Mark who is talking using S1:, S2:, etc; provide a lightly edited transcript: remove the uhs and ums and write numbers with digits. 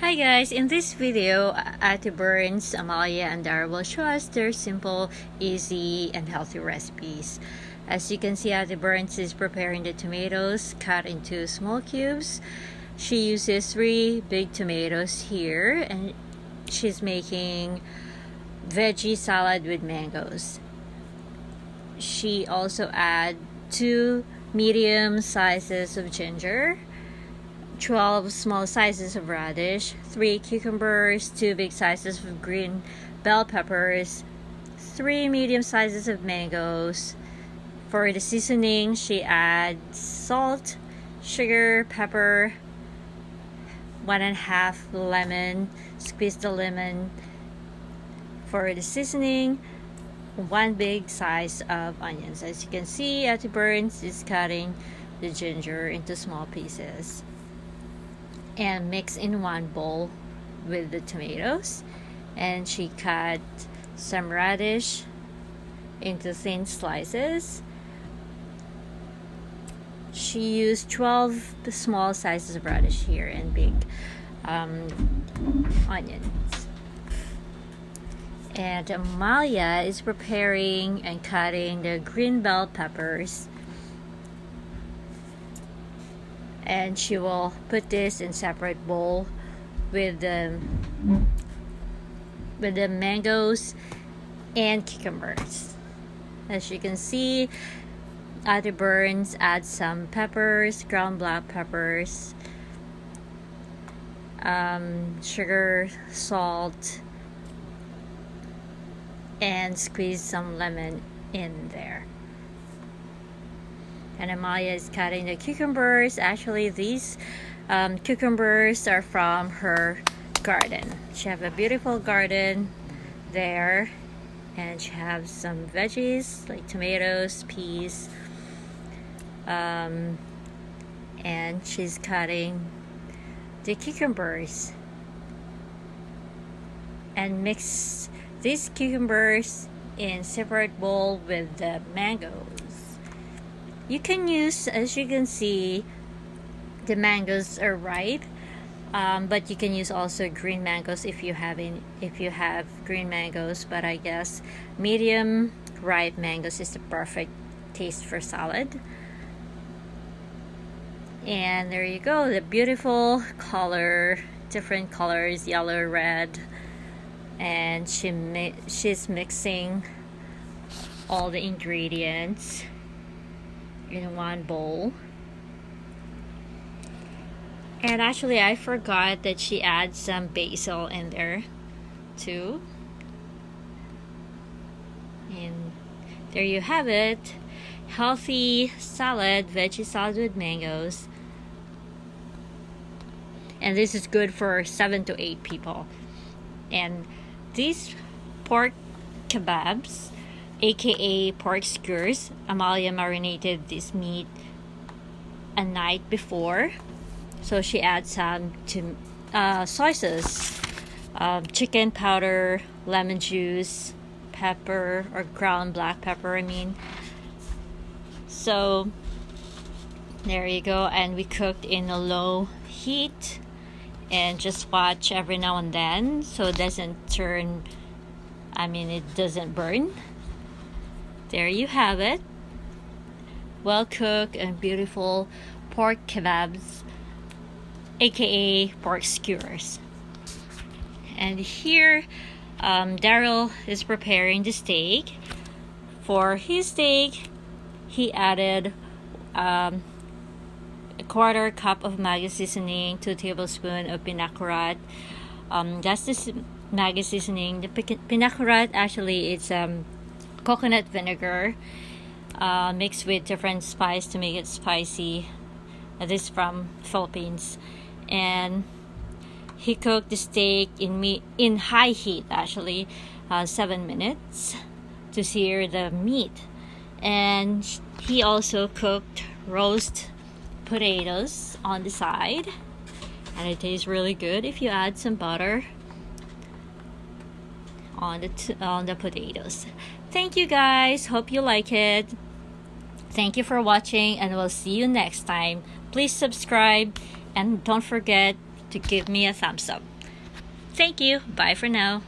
S1: Hi guys, in this video, Ate Burns, Amalia, and Dara will show us their simple, easy, and healthy recipes. As you can see, Ate Burns is preparing the tomatoes cut into small cubes. She uses 3 big tomatoes here, and she's making veggie salad with mangoes. She also adds 2 medium sizes of ginger, 12 small sizes of radish, 3 cucumbers, 2 big sizes of green bell peppers, 3 medium sizes of mangoes. For the seasoning, she adds salt, sugar, pepper, 1.5 lemon, squeeze the lemon. For the seasoning, 1 big size of onions. As you can see, Ate Burns is cutting the ginger into small pieces and mix in one bowl with the tomatoes, and she cut some radish into thin slices. She used 12 small sizes of radish here and big onions. And Amalia is preparing and cutting the green bell peppers, and she will put this in separate bowl with the mangoes and cucumbers. As you can see, Ate Burns adds some peppers, ground black peppers, sugar, salt, and squeeze some lemon in there. And Amalia is cutting the cucumbers. Actually, these cucumbers are from her garden. She has a beautiful garden there, and she has some veggies like tomatoes, peas, and she's cutting the cucumbers and mix these cucumbers in separate bowl with the mangoes. You can use, as you can see, the mangoes are ripe, but you can use also green mangoes if you have green mangoes. But I guess medium ripe mangoes is the perfect taste for salad. And there you go, the beautiful color, different colors, yellow, red, and she's mixing all the ingredients in one bowl. And actually, I forgot that she adds some basil in there too. And there you have it, healthy salad, veggie salad with mangoes. And this is good for 7 to 8 people. And these pork kebabs, aka pork skewers, Amalia marinated this meat a night before, so she adds some soy sauce, chicken powder, lemon juice, pepper, or ground black pepper, so there you go. And we cooked in a low heat, and just watch every now and then so it doesn't it doesn't burn. There you have it, well cooked and beautiful pork kebabs, aka pork skewers. And here Daryl is preparing the steak. For his steak, he added a 1/4 cup of maggi seasoning, 2 tablespoons of Pinakurat. That's the maggi seasoning. The Pinakurat, actually, it's coconut vinegar mixed with different spice to make it spicy. This is from Philippines. And he cooked the steak in high heat, actually, 7 minutes to sear the meat. And he also cooked roast potatoes on the side, and it tastes really good if you add some butter on the potatoes. Thank you guys, hope you like it. Thank you for watching, and we'll see you next time. Please subscribe, and don't forget to give me a thumbs up. Thank you. Bye for now.